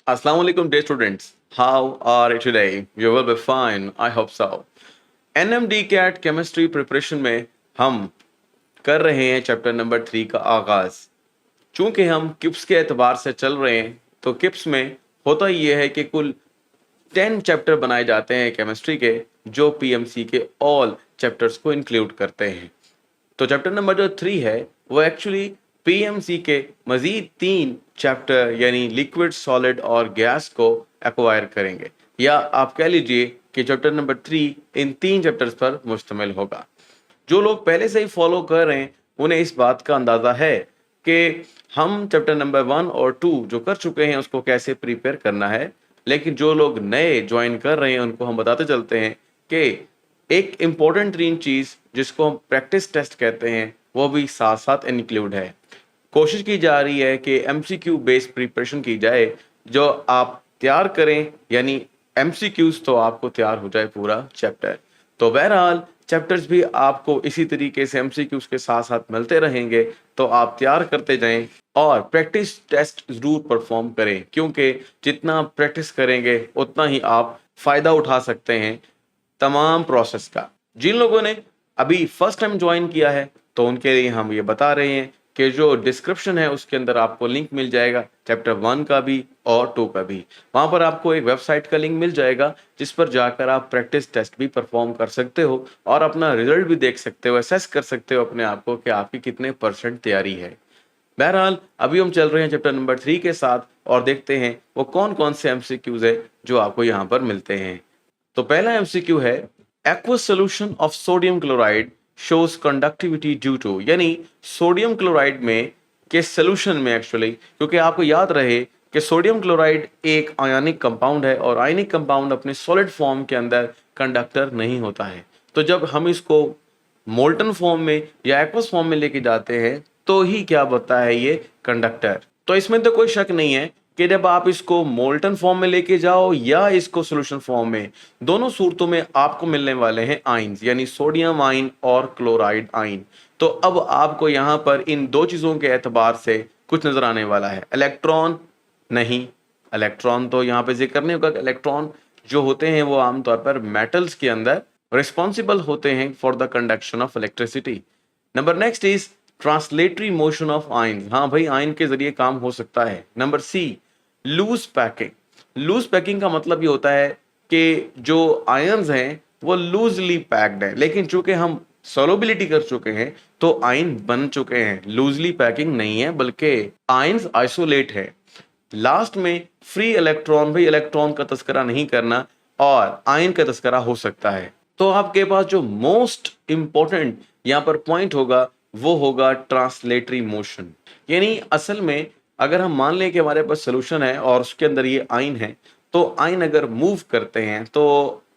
Assalamualaikum dear students. How are you today? You will be fine. I hope so. NMD CAT chemistry preparation में हम कर रहे हैं chapter number 3 का आगाज। चूंकि हम किप्स के एतबार से चल रहे हैं तो किप्स में होता ये है कि कुल 10 चैप्टर बनाए जाते हैं केमिस्ट्री के जो पीएमसी के ऑल चैप्टर्स को इंक्लूड करते हैं। तो चैप्टर नंबर जो 3 है वो एक्चुअली पीएमसी के मजीद 3 चैप्टर यानी लिक्विड, सॉलिड और गैस को एक्वायर करेंगे, या आप कह लीजिए कि चैप्टर नंबर 3 इन 3 चैप्टर्स पर मुश्तमिल होगा। जो लोग पहले से ही फॉलो कर रहे हैं उन्हें इस बात का अंदाजा है कि हम चैप्टर नंबर 1 और 2 जो कर चुके हैं उसको कैसे प्रिपेयर करना है, लेकिन जो लोग नए ज्वाइन कर रहे हैं उनको हम बताते चलते हैं कि एक इम्पोर्टेंट 3 चीज जिसको हम प्रैक्टिस टेस्ट कहते हैं वो भी साथ साथ इंक्लूड है। कोशिश की जा रही है कि एमसीक्यू बेस्ड प्रिपरेशन की जाए, जो आप तैयार करें यानी एमसीक्यूज तो आपको तैयार हो जाए पूरा चैप्टर। तो बहरहाल चैप्टर्स भी आपको इसी तरीके से एमसीक्यूज के साथ साथ मिलते रहेंगे, तो आप तैयार करते जाएं और प्रैक्टिस टेस्ट जरूर परफॉर्म करें, क्योंकि जितना आप प्रैक्टिस करेंगे उतना ही आप फायदा उठा सकते हैं तमाम प्रोसेस का। जिन लोगों ने अभी फर्स्ट टाइम ज्वाइन किया है तो उनके लिए हम ये बता रहे हैं कि जो डिस्क्रिप्शन है उसके अंदर आपको लिंक मिल जाएगा चैप्टर 1 का भी और 2 का भी। वहां पर आपको एक वेबसाइट का लिंक मिल जाएगा जिस पर जाकर आप प्रैक्टिस टेस्ट भी परफॉर्म कर सकते हो और अपना रिजल्ट भी देख सकते हो, असेस कर सकते हो अपने आप को कि आपकी कितने परसेंट तैयारी है। बहरहाल अभी हम चल रहे हैं चैप्टर नंबर 3 के साथ और देखते हैं वो कौन कौन से एमसीक्यूज है जो आपको यहाँ पर मिलते हैं। तो पहला एमसीक्यू है aqueous solution of sodium chloride shows conductivity due to, यानी सोडियम क्लोराइड में के सोल्यूशन में एक्चुअली, क्योंकि आपको याद रहे कि सोडियम क्लोराइड एक आयनिक कंपाउंड है और आयनिक कंपाउंड अपने सॉलिड फॉर्म के अंदर कंडक्टर नहीं होता है। तो जब हम इसको मोल्टन फॉर्म में या एक्वस फॉर्म में लेके जाते हैं तो ही क्या बनता है ये कंडक्टर। तो इसमें तो कोई शक नहीं है कि जब आप इसको मोल्टन फॉर्म में लेके जाओ या इसको सॉल्यूशन फॉर्म में, दोनों सूरतों में आपको मिलने वाले हैं आइंस, यानी सोडियम आइन और क्लोराइड आइन। तो अब आपको यहां पर इन दो चीजों के एतबार से कुछ नजर आने वाला है। इलेक्ट्रॉन नहीं, इलेक्ट्रॉन तो यहां पे जिक्र नहीं होगा। इलेक्ट्रॉन जो होते हैं वो आमतौर पर मेटल्स के अंदर रिस्पॉन्सिबल होते हैं for the conduction of electricity. Number next is translatory motion of ion. हाँ भाई, आयन के जरिए काम हो सकता है। Number C, loose packing. Loose packing का मतलब ये होता है कि जो आयन्स हैं वो लूजली पैक्ड है, लेकिन चूंकि हम सोलोबिलिटी कर चुके हैं तो आयन बन चुके हैं। लूजली पैकिंग नहीं है बल्कि आयन्स आइसोलेट है। लास्ट में फ्री इलेक्ट्रॉन, भाई इलेक्ट्रॉन का तस्करा नहीं करना और आयन का तस्करा हो सकता है। तो आपके पास जो मोस्ट इंपॉर्टेंट यहां पर पॉइंट होगा वो होगा ट्रांसलेटरी मोशन। यानी असल में अगर हम मान लें कि हमारे पास सोल्यूशन है और उसके अंदर ये आयन है, तो आयन अगर मूव करते हैं तो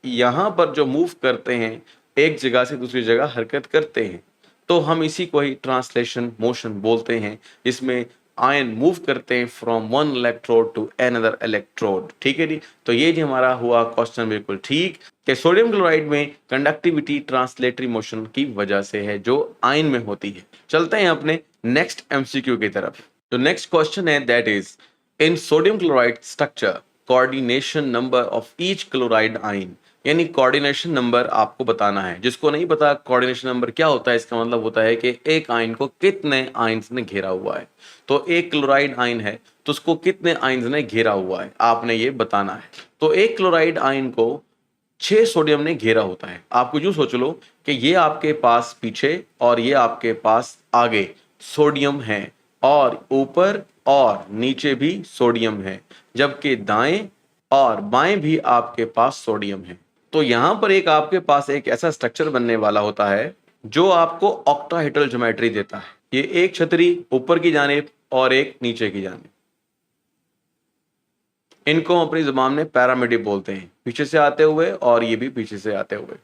यहां पर जो मूव करते हैं एक जगह से दूसरी जगह हरकत करते हैं, तो हम इसी को ही ट्रांसलेशन मोशन बोलते हैं, जिसमें आयन मूव करते हैं from one electrode to another electrode. ठीक है जी। तो ये जी हमारा हुआ क्वेश्चन बिल्कुल ठीक कि सोडियम क्लोराइड में कंडक्टिविटी ट्रांसलेटरी मोशन की वजह से है जो आयन में होती है। चलते हैं अपने नेक्स्ट एमसीक्यू की तरफ। तो नेक्स्ट क्वेश्चन है that is in sodium chloride structure coordination number of each chloride ion. यानी कोऑर्डिनेशन नंबर आपको बताना है। जिसको नहीं पता कोऑर्डिनेशन नंबर क्या होता है, इसका मतलब होता है कि एक आयन को कितने आयन्स ने घेरा हुआ है। तो एक क्लोराइड आयन है तो उसको कितने आयन्स ने घेरा हुआ है आपने ये बताना है। तो एक क्लोराइड आयन को 6 सोडियम ने घेरा होता है। आपको यूं सोच लो कि ये आपके पास पीछे और ये आपके पास आगे सोडियम है, और ऊपर और नीचे भी सोडियम है, जबकि दाएं और बाएं भी आपके पास सोडियम है। तो यहां पर एक आपके पास एक ऐसा स्ट्रक्चर बनने वाला होता है जो आपको ऑक्टाहेड्रल ज्योमेट्री देता है। ये एक छतरी ऊपर की जानिब और एक नीचे की जानिब, इनको हम अपनी जुबान में पैरामिड बोलते हैं, पीछे से आते हुए और ये भी पीछे से आते हुए।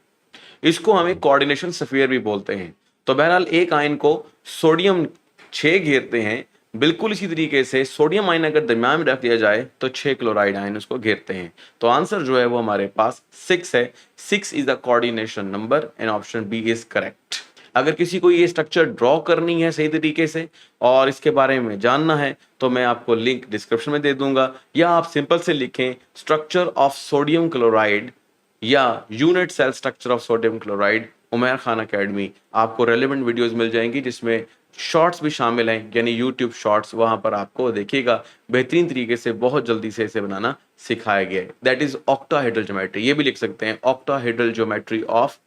इसको हमें कोऑर्डिनेशन स्फीयर भी बोलते हैं। तो बहरहाल एक आयन को सोडियम 6 घेरते हैं, बिल्कुल इसी तरीके से सोडियम आयन अगर दरम्यान में रख दिया जाए तो 6 क्लोराइड आयन उसको घेरते हैं। तो आंसर जो है वो हमारे पास 6 है। 6 is the coordination number and option B is correct. अगर किसी को ये स्ट्रक्चर ड्रॉ करनी है सही तरीके से और इसके बारे में जानना है तो मैं आपको लिंक डिस्क्रिप्शन में दे दूंगा, या आप सिंपल से लिखें स्ट्रक्चर ऑफ सोडियम क्लोराइड या unit cell structure of sodium chloride Umair Khan academy. आपको रेलेवेंट वीडियोस मिल जाएंगी जिसमें शॉर्ट्स भी शामिल हैं, यानी यूट्यूब शॉर्ट्स, वहां पर आपको देखिएगा बेहतरीन तरीके से बहुत जल्दी से इसे बनाना सिखाया गया है। दैट इज ऑक्टाहेड्रल ज्योमेट्री, ये भी लिख सकते हैं octahedral geometry of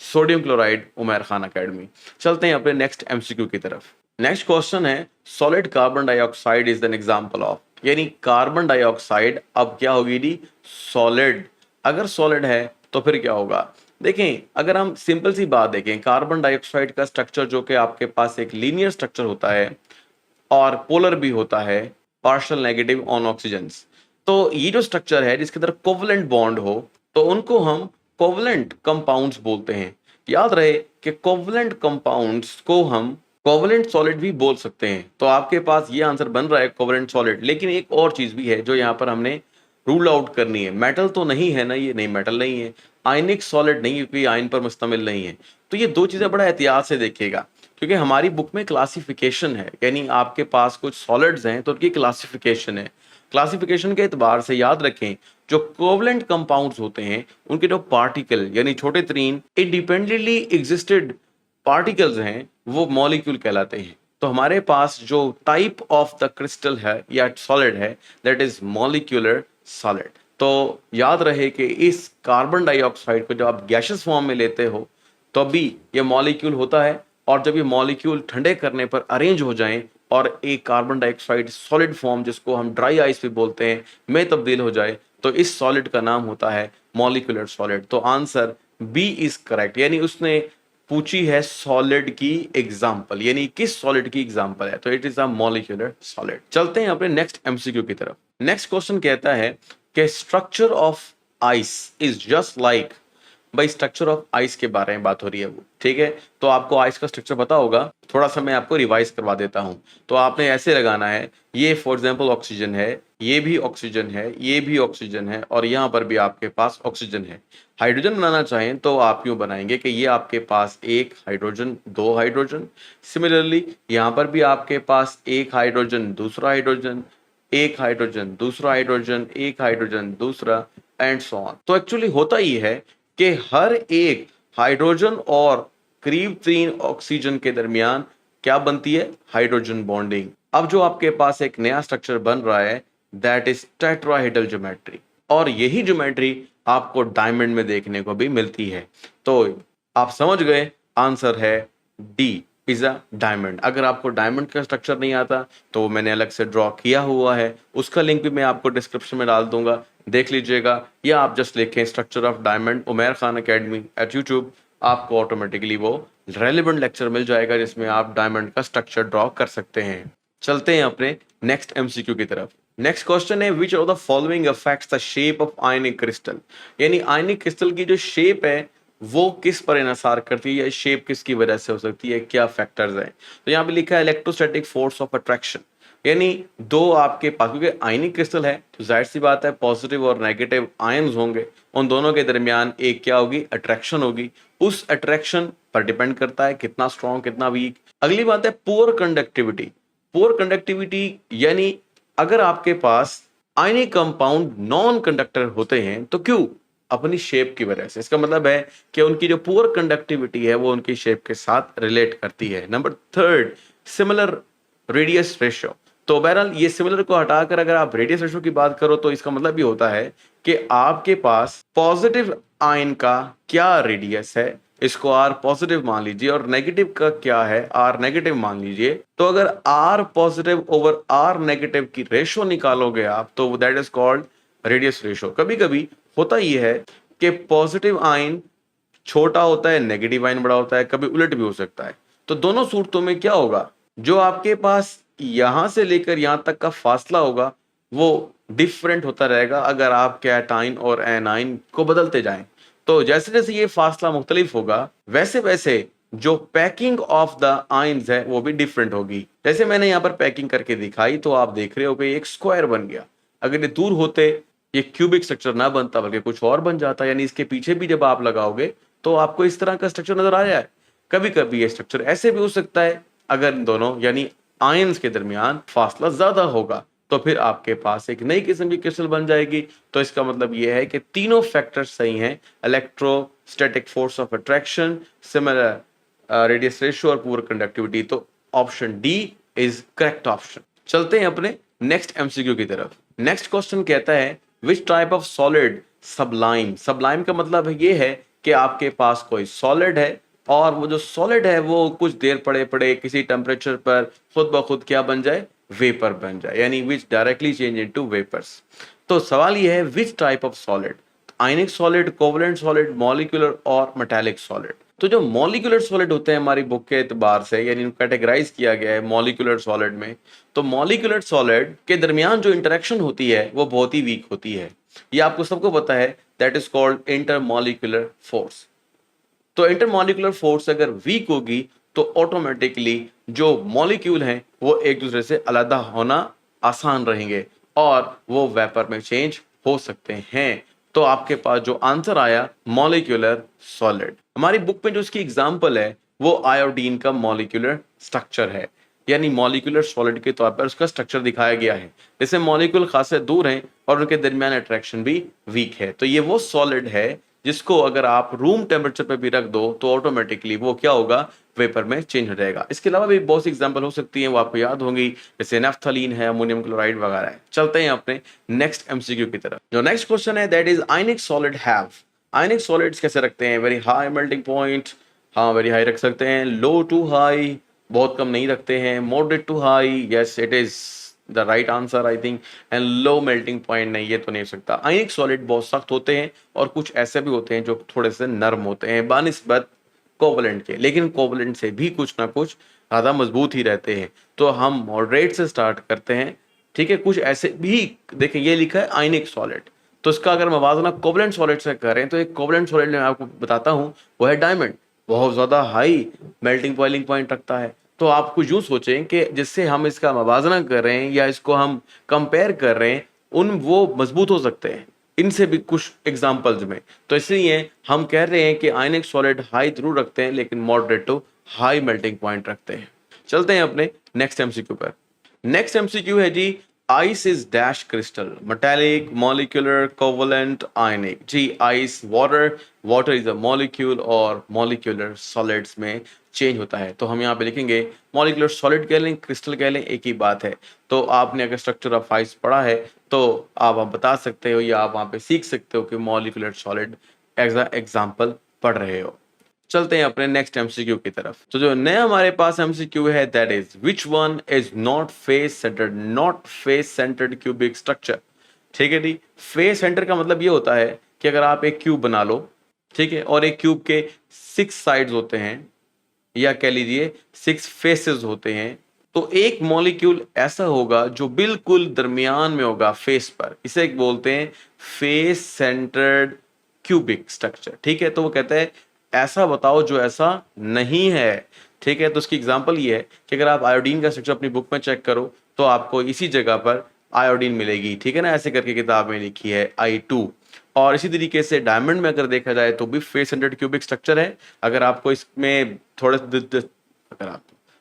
sodium chloride Umair Khan academy. चलते हैं अपने नेक्स्ट एमसीक्यू की तरफ। नेक्स्ट क्वेश्चन है solid carbon dioxide is an example of, यानी कार्बन डाइऑक्साइड अब क्या होगी जी, सॉलिड। अगर सॉलिड है तो फिर क्या होगा, देखें अगर हम सिंपल सी बात देखें, कार्बन डाइऑक्साइड का स्ट्रक्चर जो कि आपके पास एक लीनियर स्ट्रक्चर होता है और पोलर भी होता है, पार्शियल नेगेटिव ऑन ऑक्सीजन्स। तो ये जो स्ट्रक्चर है जिसके अंदर कोवलेंट बॉन्ड हो तो उनको हम कोवलेंट कंपाउंड्स बोलते हैं। याद रहे कि कोवलेंट कंपाउंड्स को हम कोवलेंट सॉलिड भी बोल सकते हैं। तो आपके पास ये आंसर बन रहा है कोवलेंट सॉलिड। लेकिन एक और चीज भी है जो यहाँ पर हमने रूल आउट करनी है, मेटल तो नहीं है ना, ये नहीं मेटल नहीं है, आयनिक सॉलिड नहीं, क्योंकि आयन पर मुश्तमिल नहीं है। तो ये दो चीजें बड़ा एहतियात से देखिएगा, क्योंकि हमारी बुक में क्लासिफिकेशन है, यानी आपके पास कुछ सॉलिड्स हैं तो उनकी क्लासिफिकेशन है। क्लासिफिकेशन के एतबार से याद रखें जो कोवलेंट कंपाउंड्स होते हैं उनके जो पार्टिकल यानी छोटे तरीन इंडिपेंडेंटली एग्जिस्टेड पार्टिकल्स हैं वो मॉलिक्यूल कहलाते हैं। तो हमारे पास जो टाइप ऑफ द क्रिस्टल है या सॉलिड है दैट इज मॉलिक्यूलर सॉलिड। तो याद रहे कि इस कार्बन डाइऑक्साइड को जब आप गैसेस फॉर्म में लेते हो तो भी ये मॉलिक्यूल होता है, और जब ये मॉलिक्यूल ठंडे करने पर अरेंज हो जाएं और एक कार्बन डाइऑक्साइड सॉलिड फॉर्म जिसको हम ड्राई आइस भी बोलते हैं में तब्दील हो जाए तो इस सॉलिड का नाम होता है मॉलिक्यूलर सॉलिड। तो आंसर बी इज करेक्ट, यानी उसने पूछी है सॉलिड की एग्जांपल, यानी किस सॉलिड की एग्जांपल है, तो it is a molecular solid. चलते हैं अपने नेक्स्ट एमसीक्यू की तरफ। नेक्स्ट क्वेश्चन कहता है कि structure of ice is just like, भाई स्ट्रक्चर ऑफ आइस के बारे में बात हो रही है वो, ठीक है। तो आपको आइस का स्ट्रक्चर पता होगा, थोड़ा सा मैं आपको रिवाइज करवा देता हूं। तो आपने ऐसे लगाना है, ये फॉर एग्जांपल ऑक्सीजन है, ये भी ऑक्सीजन है, ये भी ऑक्सीजन है, और यहां पर भी आपके पास ऑक्सीजन है। हाइड्रोजन बनाना चाहें तो आप यूं बनाएंगे कि ये आपके पास एक हाइड्रोजन, दो हाइड्रोजन, सिमिलरली यहां पर भी आपके पास एक हाइड्रोजन, दूसरा हाइड्रोजन, एक हाइड्रोजन, दूसरा हाइड्रोजन, एक हाइड्रोजन, दूसरा, एंड सो ऑन। तो एक्चुअली होता ही है कि हर एक हाइड्रोजन और करीब 3 ऑक्सीजन के दरमियान क्या बनती है, हाइड्रोजन बॉन्डिंग। अब जो आपके पास एक नया स्ट्रक्चर बन रहा है दैट इज टेट्राहेड्रल ज्योमेट्री, और यही ज्योमेट्री आपको डायमंड में देखने को भी मिलती है। तो आप समझ गए, आंसर है डी इज अ डायमंड। अगर आपको डायमंड का स्ट्रक्चर नहीं आता तो मैंने अलग से ड्रॉ किया हुआ है, उसका लिंक भी मैं आपको डिस्क्रिप्शन में डाल दूंगा, देख लीजिएगा, या आप जस्ट लिखें structure of diamond Umair Khan academy eight YouTube, आपको ऑटोमेटिकली वो रेलिवेंट लेक्चर मिल जाएगा जिसमें आप डायमंड का स्ट्रक्चर ड्रॉ कर सकते हैं। चलते हैं अपने नेक्स्ट एमसीक्यू की तरफ। नेक्स्ट क्वेश्चन है विच of the following affects the shape of ionic crystal, यानी आयनिक क्रिस्टल की जो शेप है वो किस पर इन्हिसार करती है, या शेप किसकी वजह से हो सकती है, क्या फैक्टर्स हैं। तो यहाँ पे लिखा है इलेक्ट्रोस्टैटिक फोर्स ऑफ अट्रैक्शन, यानी दो आपके पास, क्योंकि आयनिक क्रिस्टल है तो जाहिर सी बात है पॉजिटिव और नेगेटिव आयन्स होंगे, उन दोनों के दरमियान एक क्या होगी, अट्रैक्शन होगी। उस अट्रैक्शन पर डिपेंड करता है कितना स्ट्रॉन्ग कितना वीक। अगली बात है पुअर कंडक्टिविटी। पुअर कंडक्टिविटी यानी अगर आपके पास आयनिक कंपाउंड नॉन कंडक्टर होते हैं तो क्यों, अपनी शेप की वजह से। इसका मतलब है कि उनकी जो पुअर कंडक्टिविटी है वो उनकी शेप के साथ रिलेट करती है। Number third, similar radius ratio. तो बहरहाल ये सिमिलर को हटाकर अगर आप रेडियस रेशियो की बात करो तो इसका मतलब ये होता है कि आपके पास पॉजिटिव आयन का क्या रेडियस है, इसको आर पॉजिटिव मान लीजिए, और नेगेटिव का क्या है, आर नेगेटिव मान लीजिए। तो अगर R positive over R negative की रेशियो निकालोगे आप तो that is called radius ratio. कभी कभी होता यह है कि पॉजिटिव आयन छोटा होता है, नेगेटिव आयन बड़ा होता है, कभी उलट भी हो सकता है। तो दोनों सूरतों में क्या होगा, जो आपके पास यहां से लेकर यहां तक का फासला होगा वो डिफरेंट होता रहेगा अगर आप कैटाइन और एनाइन को बदलते जाएं। तो जैसे जैसे ये फासला मुख्तलिफ होगा वैसे वैसे जो पैकिंग ऑफ द आयन्स है वो भी डिफरेंट होगी। जैसे मैंने यहाँ पर पैकिंग करके दिखाई तो आप देख रहे हो कि एक स्क्वायर बन गया। अगर ये दूर होते ये क्यूबिक स्ट्रक्चर ना बनता बल्कि कुछ और बन जाता, यानी इसके पीछे भी जब आप लगाओगे तो आपको इस तरह का स्ट्रक्चर नजर आ रहा है। कभी कभी ये स्ट्रक्चर ऐसे भी हो सकता है, अगर इन दोनों यानी आयंस के दरमियान फासला ज्यादा होगा तो फिर आपके पास एक नई किस्म की क्रिस्टल बन जाएगी। तो इसका मतलब यह है कि तीनों फैक्टर्स सही हैं, electrostatic force of attraction, similar radius ratio और पुअर कंडक्टिविटी। तो option D is correct option. चलते हैं अपने नेक्स्ट एमसीक्यू की तरफ। नेक्स्ट क्वेश्चन कहता है which type of solid Sublime. Sublime का मतलब ये है कि आपके पास कोई सॉलिड है और वो जो सॉलिड है वो कुछ देर पड़े पड़े किसी टेम्परेचर पर खुद ब खुद क्या बन जाए, वेपर बन जाए, यानी which directly change into vapours. तो सवाल ये है which type of solid, ionic solid, covalent solid, molecular और मेटालिक सॉलिड। तो जो मॉलिक्यूलर सॉलिड होते हैं हमारी बुक के एतबार से, यानी इनको कैटेगराइज किया गया है मॉलिक्यूलर सॉलिड में, तो मॉलिक्यूलर सॉलिड के दरमियान जो इंटरेक्शन होती है वो बहुत ही वीक होती है। ये आपको सबको पता है, that is called intermolecular force. तो इंटरमॉलिक्यूलर फोर्स अगर वीक होगी तो ऑटोमेटिकली जो मॉलिक्यूल हैं वो एक दूसरे से अलग होना आसान रहेंगे और वो वेपर में चेंज हो सकते हैं। तो आपके पास जो आंसर आया मॉलिक्यूलर सॉलिड। हमारी बुक में जो इसकी एग्जांपल है वो आयोडीन का मॉलिक्यूलर स्ट्रक्चर है, यानी मॉलिक्यूलर सॉलिड के तौर पर उसका स्ट्रक्चर दिखाया गया है। जैसे मॉलिक्यूल खासे दूर हैं और उनके दरमियान अट्रैक्शन भी वीक है। तो ये वो सॉलिड है जिसको अगर आप रूम टेम्परेचर पे भी रख दो तो ऑटोमेटिकली वो क्या होगा, वेपर में चेंज हो जाएगा। इसके अलावा भी बहुत सी एग्जांपल हो सकती हैं, वो आपको याद होंगी, जैसे नेफ्थलीन है, अमोनियम क्लोराइड वगैरह है। चलते हैं अपने नेक्स्ट एमसीक्यू की तरफ। जो नेक्स्ट क्वेश्चन है that is ionic solid have. Ionic solids कैसे रखते हैं, वेरी हाई मेल्टिंग पॉइंट, हाँ वेरी हाई रख सकते हैं, लो टू हाई, बहुत कम नहीं रखते हैं, moderate to high, yes it is the right answer I think, and low melting point नहीं, ये तो नहीं हो सकता। आयनिक सॉलिड बहुत सख्त होते हैं और कुछ ऐसे भी होते हैं जो थोड़े से नरम होते हैं बानिस्बत कोवलेंट के, लेकिन कोवलेंट से भी कुछ ना कुछ ज्यादा मजबूत ही रहते हैं। तो हम मॉडरेट से स्टार्ट करते हैं, ठीक है। कुछ ऐसे भी देखें, ये लिखा है आयनिक सॉलिड, तो इसका अगर मवाजना कोवलेंट सॉलिड से करें तो एक कोवलेंट सॉलिड मैं आपको बताता हूँ वो है डायमंड, बहुत ज्यादा हाई मेल्टिंग बॉइलिंग पॉइंट रखता है। तो आप कुछ यूं सोचें कि जिससे हम इसका मवाजना कर रहे हैं या इसको हम कंपेयर कर रहे हैं, उन वो मजबूत हो सकते हैं इनसे भी कुछ एग्जांपल्स में। तो इसलिए हम कह रहे हैं कि आयनिक सॉलिड हाई जरूर रखते हैं लेकिन moderate to high melting point रखते हैं। चलते हैं अपने नेक्स्ट एमसीक्यू पर। नेक्स्ट एमसीक्यू है जी ice is dash crystal, metallic, molecular, covalent, ionic. जी ice water, water is a molecule और मॉलिक्यूलर सॉलिड्स में चेंज होता है। तो हम यहाँ पे लिखेंगे मॉलिक्यूलर सॉलिड कह लें, क्रिस्टल कह लें, एक ही बात है। तो आपने अगर स्ट्रक्चर ऑफ आइस पढ़ा है तो आप बता सकते हो या आप वहाँ पे सीख सकते हो कि molecular solid as a example पढ़ रहे हो। चलते हैं अपने नेक्स्ट एमसीक्यू की तरफ। तो जो नया हमारे पास एमसीक्यू है that is which one is not face centred, not face centred cubic structure. ठीक है जी, फेस सेंटर का मतलब ये होता है कि अगर आप एक क्यूब बना लो, ठीक है, और एक क्यूब के 6 साइड्स होते हैं या कह लीजिए 6 फेसेस होते हैं, तो एक मॉलिक्यूल ऐसा होगा जो बिल्कुल दरमियान में होगा फेस पर, इसे एक बोलते हैं फेस सेंटर्ड क्यूबिक स्ट्रक्चर। ठीक है, तो वो कहता है ऐसा बताओ जो ऐसा नहीं है। ठीक है, तो उसकी एग्जांपल ये है कि अगर आप आयोडीन का स्ट्रक्चर अपनी बुक में चेक करो तो आपको इसी जगह पर आयोडीन मिलेगी। ठीक है ना, ऐसे करके किताब में लिखी है I2। और इसी तरीके से डायमंड में अगर देखा जाए तो भी फेस सेंटर्ड क्यूबिक स्ट्रक्चर है। अगर आपको इसमें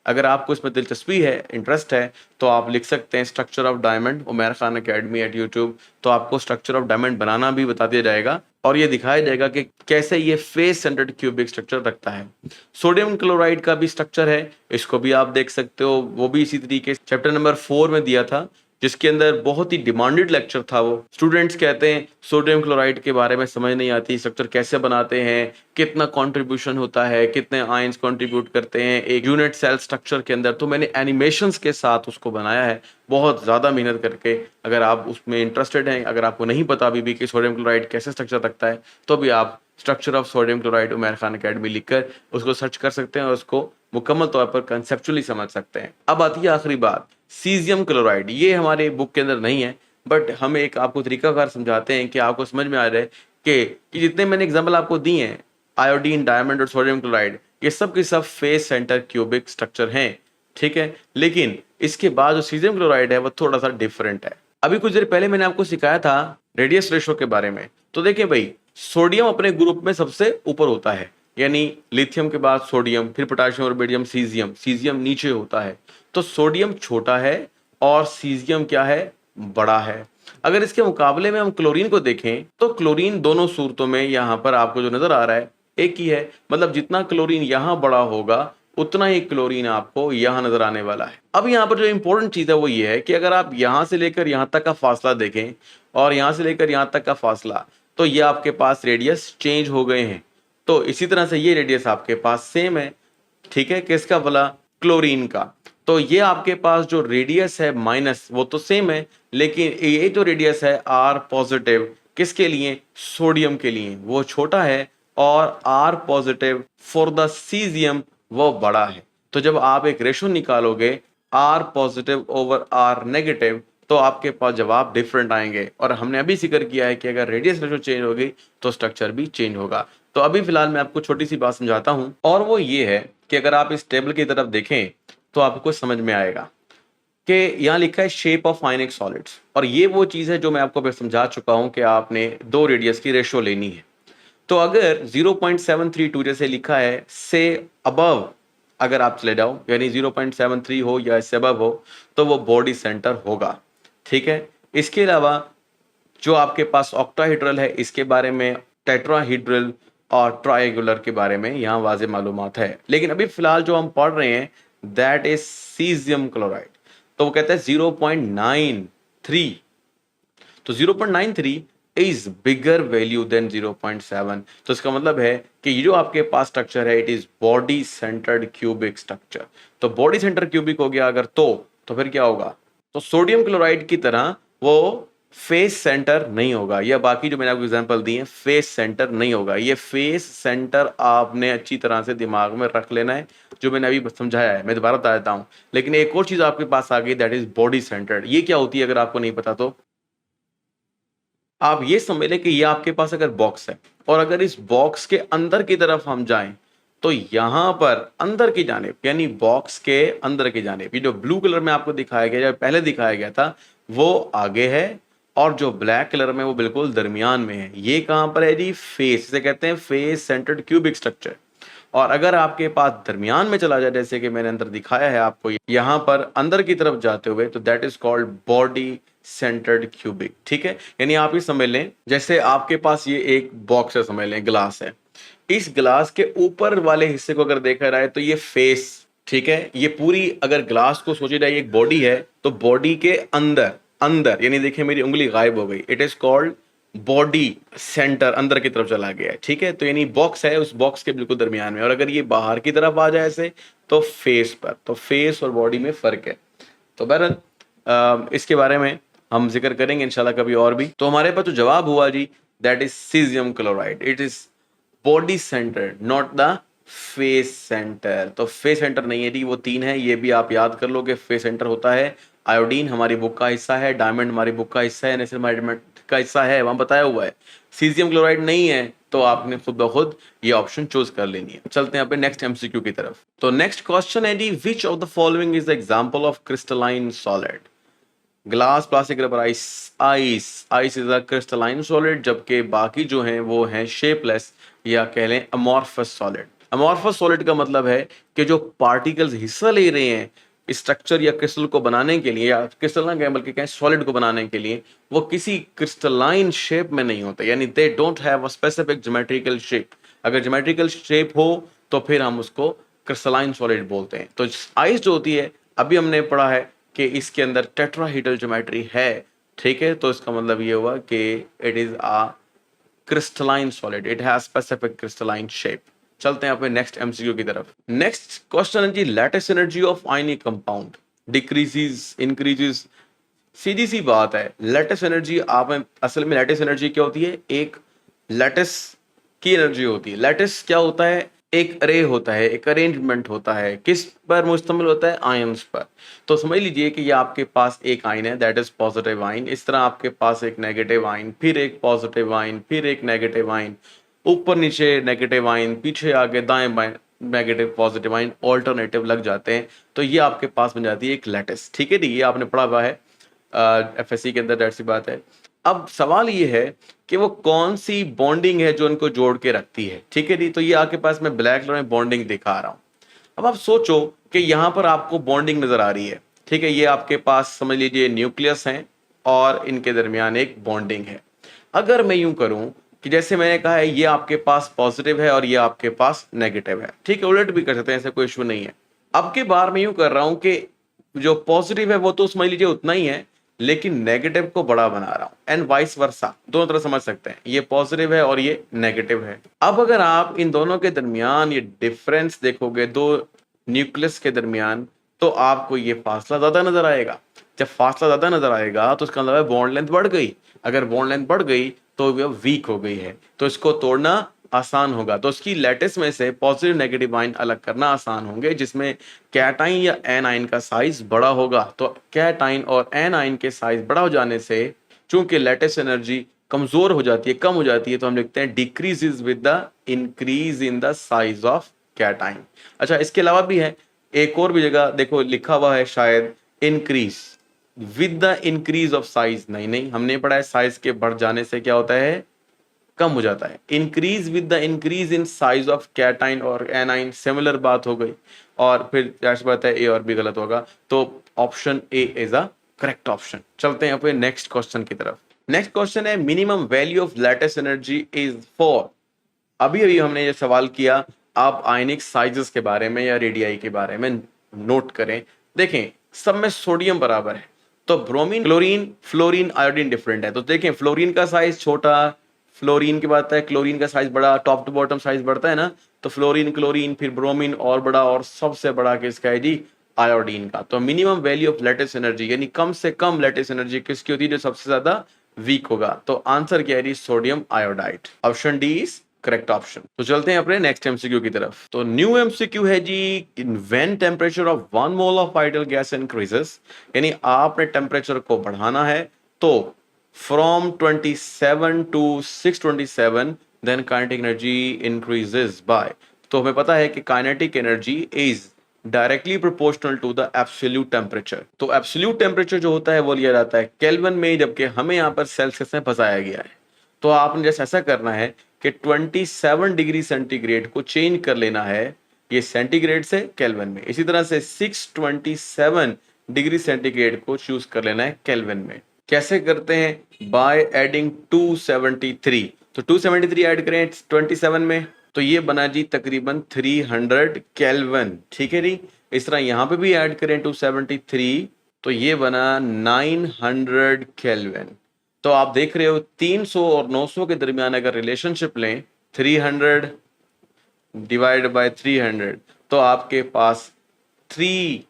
अगर आपको इसमें दिलचस्पी है, इंटरेस्ट है, तो आप लिख सकते हैं structure of diamond, Umair Khan academy at YouTube. तो आपको स्ट्रक्चर ऑफ डायमंड बनाना भी बता दिया जाएगा और ये दिखाया जाएगा कि कैसे ये फेस सेंटर्ड क्यूबिक स्ट्रक्चर रखता है। सोडियम क्लोराइड का भी स्ट्रक्चर है, इसको भी आप देख सकते हो, वो भी इसी तरीके से चैप्टर नंबर 4 में दिया था, जिसके अंदर बहुत ही डिमांडेड लेक्चर था। वो स्टूडेंट्स कहते हैं सोडियम क्लोराइड के बारे में समझ नहीं आती, स्ट्रक्चर कैसे बनाते हैं, कितना कंट्रीब्यूशन होता है, कितने आयंस कंट्रीब्यूट करते हैं एक यूनिट सेल स्ट्रक्चर के अंदर। तो मैंने एनिमेशंस के साथ उसको बनाया है बहुत ज़्यादा मेहनत करके। अगर आप उसमें इंटरेस्टेड हैं, अगर आपको नहीं पता अभी भी कि सोडियम क्लोराइड कैसे स्ट्रक्चर रखता है, तो भी आप structure of sodium chloride Umair Khan academy लिखकर उसको सर्च कर सकते हैं और उसको मुकम्मल तौर पर कंसेप्चुअली समझ सकते हैं। अब आती है आखिरी बात, सीजियम क्लोराइड। ये हमारे बुक के अंदर नहीं है, बट हम एक आपको तरीकाकार समझाते हैं कि आपको समझ में आ जाए कि जितने मैंने एग्जाम्पल आपको दिए हैं, आयोडीन, डायमंड और सोडियम क्लोराइड, ये सब के सब फेस सेंटर क्यूबिक स्ट्रक्चर हैं। ठीक है, लेकिन इसके बाद जो सीजियम क्लोराइड है वो थोड़ा सा डिफरेंट है। अभी कुछ देर पहले मैंने आपको सिखाया था रेडियस रेशो के बारे में। तो देखिए भाई, सोडियम अपने ग्रुप में सबसे ऊपर होता है, यानी लिथियम के बाद सोडियम, फिर पोटाशियम और बेरियम, सीजियम। सीजियम नीचे होता है, तो सोडियम छोटा है और सीजियम क्या है, बड़ा है। अगर इसके मुकाबले में हम क्लोरीन को देखें तो क्लोरीन दोनों सूरतों में यहां पर आपको जो नजर आ रहा है एक ही है, मतलब जितना क्लोरीन यहां बड़ा होगा उतना ही क्लोरीन आपको यहां नजर आने वाला है। अब यहां पर जो इंपॉर्टेंट चीज है वो ये है कि अगर आप यहां से लेकर यहां तक का फासला देखें और यहां से लेकर यहां तक का फासला, तो ये आपके पास रेडियस चेंज हो गए हैं। तो इसी तरह से ये रेडियस आपके पास सेम है, ठीक है, किसका भला, क्लोरीन का। तो ये आपके पास जो रेडियस है माइनस वो तो सेम है, लेकिन ये जो रेडियस है आर पॉजिटिव किसके लिए, सोडियम के लिए, वो छोटा है और R positive for the caesium वो बड़ा है। तो जब आप एक रेशो निकालोगे R positive over R negative, तो आपके पास जवाब डिफरेंट आएंगे। और हमने अभी जिक्र किया है कि अगर रेडियस रेशो चेंज होगी तो स्ट्रक्चर भी चेंज होगा। तो अभी फिलहाल मैं आपको छोटी सी बात समझाता हूं, और वो ये है कि अगर आप इस टेबल की तरफ देखें तो आपको समझ में आएगा कि यहाँ लिखा है शेप ऑफ आयनिक सॉलिड्स, और ये वो चीज है जो मैं आपको समझा चुका हूं कि आपने दो रेडियस की रेशो लेनी है। तो अगर 0.732 जैसे लिखा है से अबव अगर आप चले जाओ, यानी 0.73 हो या इससे अबव हो, तो वो बॉडी सेंटर होगा, ठीक है। इसके अलावा जो आपके पास ऑक्टाहेड्रल है इसके बारे में, टेट्राहेड्रल और ट्रायंगुलर के बारे में यहाँ वाज़े मालूमात है। लेकिन अभी फिलहाल जो हम पढ़ रहे हैं दैट इज सीजियम क्लोराइड। तो वो कहते हैं 0.93, तो 0.93 इज बिगर वैल्यू देन 0.7। तो इसका मतलब है कि ये जो आपके पास स्ट्रक्चर है it is body centred cubic structure. तो बॉडी सेंटर क्यूबिक हो गया अगर, तो फिर क्या होगा, तो सोडियम क्लोराइड की तरह वो फेस सेंटर नहीं होगा, या बाकी जो मैंने आपको एग्जांपल दी है फेस सेंटर नहीं होगा। ये फेस सेंटर आपने अच्छी तरह से दिमाग में रख लेना है, जो मैंने अभी समझाया है, मैं दोबारा बता देता हूं। लेकिन एक और चीज आपके पास आ गई दैट इज बॉडी सेंटर्ड। ये क्या होती है अगर आपको नहीं पता तो आप ये समझ लें कि ये आपके पास अगर बॉक्स है और अगर इस बॉक्स के अंदर की तरफ हम जाएं तो यहां पर अंदर की जानिब, यानी बॉक्स के अंदर की जानिब, ये जो ब्लू कलर में आपको दिखाया गया, जो पहले दिखाया गया था वो आगे है, और जो ब्लैक कलर में वो बिल्कुल दरमियान में है। ये कहां पर है जी, फेस, इसे कहते हैं फेस सेंटर्ड क्यूबिक स्ट्रक्चर। और अगर आपके पास दरमियान में चला जाए जैसे कि मैंने अंदर दिखाया है आपको यहां पर अंदर की तरफ जाते हुए, तो that is called body centred cubic, ठीक है। यानी आप ये समझ लें जैसे आपके पास ये एक बॉक्स है, समझ लें ग्लास है, इस ग्लास के ऊपर वाले हिस्से को अगर देखा जाए तो ये फेस, ठीक है। ये पूरी अगर ग्लास को सोची जाए एक बॉडी है, तो बॉडी के अंदर अंदर, यानी देखिए मेरी उंगली गायब हो गई, it is called body centre, अंदर की तरफ चला गया है, ठीक है। तो यानी बॉक्स है, उस बॉक्स के बिल्कुल दरमियान में, और अगर ये बाहर की तरफ आ जाए ऐसे तो फेस पर, तो फेस और बॉडी में फर्क है। तो बहरहाल इसके बारे में हम जिक्र करेंगे इंशाल्लाह कभी और भी। तो हमारे पास तो जवाब हुआ जी that is caesium chloride, it is body centre not the face centre. तो फेस सेंटर नहीं है जी, वो तीन है, ये भी आप याद कर लो कि फेस सेंटर होता है आयोडीन हमारी बुक का हिस्सा है, डायमंड हमारी बुक का हिस्सा है, डायमंड का हिस्सा है, वहां बताया हुआ है। सीजियम क्लोराइड नहीं है तो आपने खुद ब खुद ये ऑप्शन चूज कर लेनी है। चलते हैं अपने नेक्स्ट एमसीक्यू की तरफ। तो नेक्स्ट क्वेश्चन है जी, which of the following is the example of crystalline solid. Glass, plastic, rubber, ice. Ice is a crystalline solid, जबकि बाकी जो हैं वो हैं शेपलेस या कह लें अमॉर्फस सॉलिड। अमॉर्फस सॉलिड का मतलब है कि जो पार्टिकल्स हिस्सा ले रहे हैं स्ट्रक्चर या क्रिस्टल को बनाने के लिए, या क्रिस्टल ना कहें बल्कि कहें सॉलिड को बनाने के लिए, वो किसी क्रिस्टलाइन शेप में नहीं होते, यानी they don't have a specific geometrical shape. अगर ज्योमेट्रिकल शेप हो तो फिर हम उसको क्रिस्टलाइन सॉलिड बोलते हैं। तो आइस जो होती है, अभी हमने पढ़ा है कि इसके अंदर टेट्राहेड्रल ज्योमेट्री है, ठीक है। तो इसका मतलब ये हुआ कि it is a crystalline solid, it has specific crystalline shape. चलते हैं अपने नेक्स्ट एमसीक्यू की तरफ। नेक्स्ट क्वेश्चन है जी, lattice energy of ionic compound decreases increases. सीधी सी बात है, लैटिस एनर्जी आप असल में लैटिस एनर्जी क्या होती है, एक लैटिस की एनर्जी होती है। लैटिस क्या होता है, एक अरे होता है, एक अरेंजमेंट होता है, किस पर मुश्तमिल होता है, आयंस पर। तो समझ लीजिए कि ये आपके पास एक आयन है दैट इज पॉजिटिव आयन, इस तरह आपके पास एक नेगेटिव आयन, फिर एक पॉजिटिव आयन, फिर एक नेगेटिव आयन, ऊपर नीचे नेगेटिव आयन, पीछे आगे दाएं बाएं नेगेटिव पॉजिटिव आयन ऑल्टरनेटिव लग जाते हैं। तो ये आपके पास बन जाती है एक लैटिस, ठीक है जी। ये आपने पढ़ा हुआ है एफएससी के अंदर, दैट सी बात है। अब सवाल ये है कि वो कौन सी बॉन्डिंग है जो इनको जोड़ के रखती है, ठीक है जी। तो ये आपके पास मैं ब्लैक कलर में बॉन्डिंग दिखा रहा हूं। अब आप सोचो कि यहां पर आपको बॉन्डिंग नजर आ रही है, ठीक है। ये आपके पास समझ लीजिए न्यूक्लियस है और इनके दरमियान एक बॉन्डिंग है। अगर मैं यूं करूं कि जैसे मैंने कहा है ये आपके पास पॉजिटिव है और ये आपके पास नेगेटिव है, ठीक है, उलट भी कर सकते हैं, ऐसा कोई इशू नहीं है। अब की बार मैं यूं कर रहा हूं कि जो पॉजिटिव है वो तो समझ लीजिए उतना ही है, लेकिन नेगेटिव को बड़ा बना रहा हूं, एंड वाइस वर्सा, दोनों तरह समझ सकते हैं। ये पॉजिटिव है और ये नेगेटिव है। अब अगर आप इन दोनों के दरमियान ये डिफरेंस देखोगे, दो न्यूक्लियस के दरमियान, तो आपको ये फासला ज्यादा नजर आएगा। जब फासला ज्यादा नजर आएगा तो इसका मतलब है बॉन्ड लेंथ बढ़ गई। अगर बॉन्ड लेंथ बढ़ गई तो वो वीक हो गई है, तो इसको तोड़ना आसान होगा। तो उसकी लैटिस में से पॉजिटिव नेगेटिव आयन अलग करना आसान होंगे, जिसमें कैटाइन या एनाइन का साइज बड़ा होगा। तो कैटाइन और एनाइन के साइज बड़ा हो जाने से चूंकि लैटिस एनर्जी कमजोर हो जाती है, कम हो जाती है, तो हम लिखते हैं decreases with the increase in the size of cation. अच्छा, इसके अलावा भी है, एक और भी जगह देखो लिखा हुआ है शायद increase with the increase of size. नहीं नहीं, हमने पढ़ा है साइज के बढ़ जाने से क्या होता है, कम हो जाता है। Increase with the increase in size of cation और एनाइन, सिमिलर बात हो गई। और फिर जाहिर बात है ए और बी गलत होगा, तो option A is a correct option. चलते हैं अपने नेक्स्ट क्वेश्चन की तरफ। नेक्स्ट क्वेश्चन है minimum value of lattice energy is for. अभी अभी हमने ये सवाल किया, आप आयनिक साइजेस के बारे में या रेडियाई के बारे में नोट करें। देखें सब में सोडियम बराबर है, तो bromine, chlorine, fluorine, iodine different है। तो देखें फ्लोरीन का साइज छोटा, फ्लोरीन की बात है, क्लोरीन का साइज बड़ा, टॉप टू बॉटम साइज बढ़ता है ना। तो फ्लोरीन, क्लोरीन, फिर ब्रोमीन और बड़ा, और सबसे बड़ा किसका है जी, आयोडीन का। तो minimum value of lattice energy यानी कम से कम लैटिस एनर्जी किसकी होती है, जो सबसे ज्यादा वीक होगा। तो आंसर क्या है जी, sodium iodide. Option D is correct option. तो चलते हैं अपने नेक्स्ट एमसीक्यू की तरफ। तो न्यू एमसीक्यू है जी, when temperature of 1 mole of ideal gas increases, यानी आपने टेम्परेचर को बढ़ाना है, तो from 27 to 627 then kinetic energy increases by. तो हमें पता है कि kinetic energy is directly proportional to the absolute temperature. तो एब्सोल्यूट टेम्परेचर जो होता है वो लिया जाता है केल्विन में, जबकि हमें यहाँ पर सेल्सियस में फंसाया गया है। तो आपने जैसे ऐसा करना है कि 27 डिग्री सेंटीग्रेड को चेंज कर लेना है, ये सेंटीग्रेड से केल्विन में। इसी तरह से 627 डिग्री सेंटीग्रेड को चूज कर लेना है केल्विन में। कैसे करते हैं, बाय एडिंग 273। तो 273 ऐड करें 27 में, तो ये बना जी तकरीबन 300 केल्विन, ठीक है जी। इस तरह यहां पे भी ऐड करें 273, तो ये बना 900 केल्विन। तो आप देख रहे हो 300 और 900 के दरमियान अगर रिलेशनशिप लें, 300 डिवाइड बाय 300, तो आपके पास 3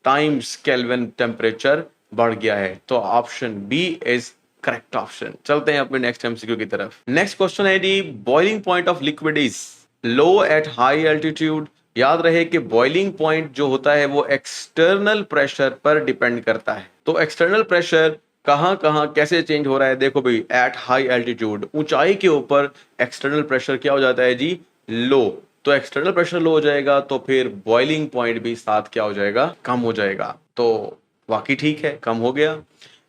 टाइम्स केल्विन टेम्परेचर बढ़ गया है। तो option B is correct option. चलते हैं अपने नेक्स्ट एमसीक्यू की तरफ। नेक्स्ट क्वेश्चन है जी, boiling point of liquid is low at high altitude. याद रहे कि बॉइलिंग पॉइंट जो होता है वो एक्सटर्नल प्रेशर पर डिपेंड करता है। तो एक्सटर्नल प्रेशर कहां कहां कैसे चेंज हो रहा है, देखो भाई, एट हाई एल्टीट्यूड, ऊंचाई के ऊपर एक्सटर्नल प्रेशर क्या हो जाता है जी, लो। तो एक्सटर्नल प्रेशर लो हो जाएगा, तो फिर बॉइलिंग पॉइंट भी साथ क्या हो जाएगा, कम हो जाएगा। तो वाकई ठीक है, कम हो गया।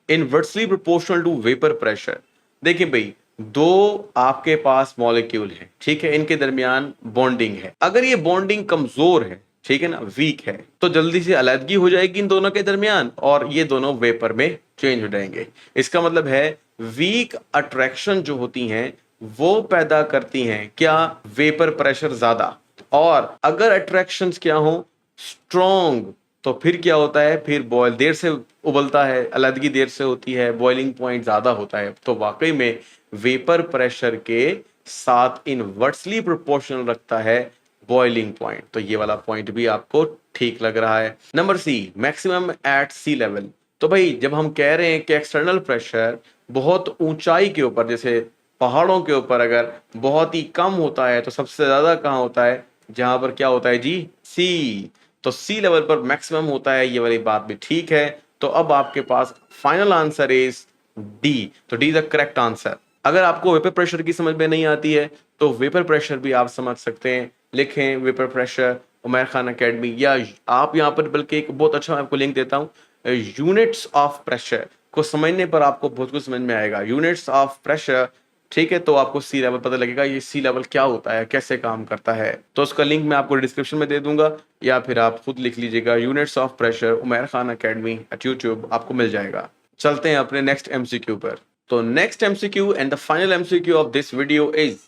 Inversely proportional to vapour pressure. देखिए भाई, दो आपके पास मॉलिक्यूल है, ठीक है, इनके दरमियान बॉन्डिंग है। अगर ये बॉन्डिंग कमजोर है, ठीक है ना, वीक है, तो जल्दी से अलग हो जाएगी इन दोनों के दरमियान और ये दोनों वेपर में चेंज हो जाएंगे। इसका मतलब है वीक अट्रैक्शन जो होती हैं वो पैदा करती हैं क्या, वेपर प्रेशर ज्यादा। और अगर अट्रैक्शंस क्या हो, स्ट्रॉन्ग, तो फिर क्या होता है, फिर बॉयल देर से उबलता है, अलग देर से होती है, बॉइलिंग पॉइंट ज्यादा होता है। तो वाकई में वेपर प्रेशर के साथ इनवर्सली प्रोपोर्शनल रखता है बॉइलिंग पॉइंट। तो ये वाला पॉइंट भी आपको ठीक लग रहा है। नंबर सी, मैक्सिमम एट सी लेवल। तो भाई जब हम कह रहे हैं कि एक्सटर्नल प्रेशर बहुत ऊंचाई के ऊपर, जैसे पहाड़ों के ऊपर अगर बहुत ही कम होता है, तो सबसे ज्यादा कहाँ होता है, जहां पर क्या होता है जी, सी। तो सी लेवल पर मैक्सिमम होता है, ये वाली बात भी ठीक है। तो अब आपके पास फाइनल आंसर इज डी। तो डी द करेक्ट आंसर। अगर आपको वेपर प्रेशर की समझ में नहीं आती है तो वेपर प्रेशर भी आप समझ सकते हैं। लिखें vapour pressure Umar Khan academy, या आप यहाँ पर बल्कि एक बहुत अच्छा मैं आपको लिंक देता हूँ, यूनिट्स ऑफ प्रेशर। को समझने पर आपको बहुत कुछ समझ में आएगा। यूनिट्स ऑफ प्रेशर, ठीक है, तो आपको सी लेवल पता लगेगा, ये सी लेवल क्या होता है, कैसे काम करता है। तो उसका लिंक मैं आपको डिस्क्रिप्शन में दे दूंगा, या फिर आप खुद लिख लीजिएगा units of pressure Umair Khan academy eight YouTube, आपको मिल जाएगा। चलते हैं अपने नेक्स्ट एमसीक्यू पर। तो next MCQ and the final MCQ of this video is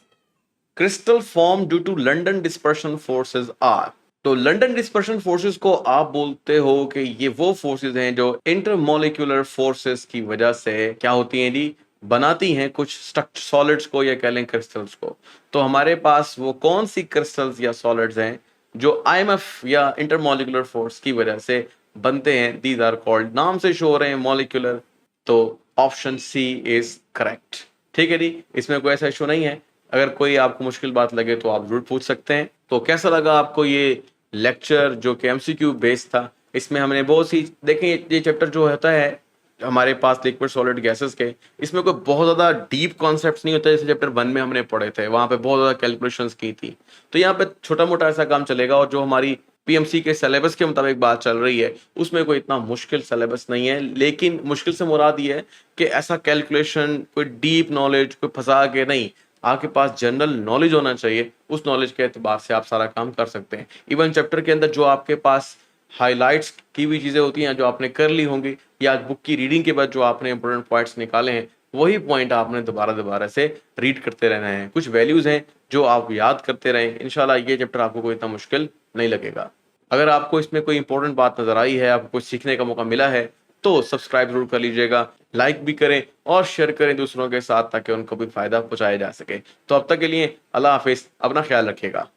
crystal form due to London dispersion forces are. तो लंदन डिस्पर्शन फोर्सेस को आप बोलते हो कि ये वो फोर्सेस हैं जो इंटरमोलिकुलर फोर्सेस की वजह से क्या होती हैं जी, बनाती हैं कुछ सॉलिड्स को या कह लें क्रिस्टल्स को। तो हमारे पास वो कौन सी क्रिस्टल्स या सॉलिड्स हैं जो आईएमएफ या इंटरमोलिकुलर फोर्स की वजह से बनते हैं? दीज आर कॉल्ड, नाम से शो हो रहे हैं मॉलिक्यूलर, तो ऑप्शन सी इज करेक्ट। ठीक है जी, इसमें कोई ऐसा इशू नहीं है। अगर कोई आपको मुश्किल बात लगे तो आप जरूर पूछ सकते हैं। तो कैसा लगा आपको ये लेक्चर जो कि एमसीक्यू बेस्ड था? इसमें हमने बहुत सी देखें, ये चैप्टर जो होता है हमारे पास लिक्विड सॉलिड गैसेस के, इसमें कोई बहुत ज्यादा डीप कॉन्सेप्ट्स नहीं होता जैसे चैप्टर 1 में हमने पढ़े थे, वहां पे बहुत ज्यादा कैलकुलेशंस की थी। तो यहाँ पे छोटा मोटा ऐसा काम चलेगा, और जो हमारी पीएमसी के सिलेबस के मुताबिक बात चल रही है उसमें कोई इतना मुश्किल सिलेबस नहीं है। लेकिन मुश्किल से मुराद ये है कि ऐसा कैलकुलेशन, कोई डीप नॉलेज, कोई फंसा के नहीं, आपके पास जनरल नॉलेज होना चाहिए। उस नॉलेज के एतबार से आप सारा काम कर सकते हैं। इवन चैप्टर के अंदर जो आपके पास हाइलाइट्स की हुई चीजें होती हैं जो आपने कर ली होंगी, या बुक की रीडिंग के बाद जो आपने इंपॉर्टेंट पॉइंट्स निकाले हैं, वही पॉइंट आपने दोबारा दोबारा से रीड करते रहना है। कुछ वैल्यूज हैं जो आप याद करते रहें, इंशाल्लाह ये चैप्टर आपको कोई इतना मुश्किल नहीं लगेगा। अगर आपको इसमें कोई इंपॉर्टेंट बात नजर आई है, आपको कुछ सीखने का मौका मिला है, तो सब्सक्राइब जरूर कर लीजिएगा, लाइक भी करें और शेयर करें दूसरों के साथ, ताकि उनको भी फायदा पहुंचाया जा सके। तो अब तक के लिए अल्लाह हाफिज, अपना ख्याल रखिएगा।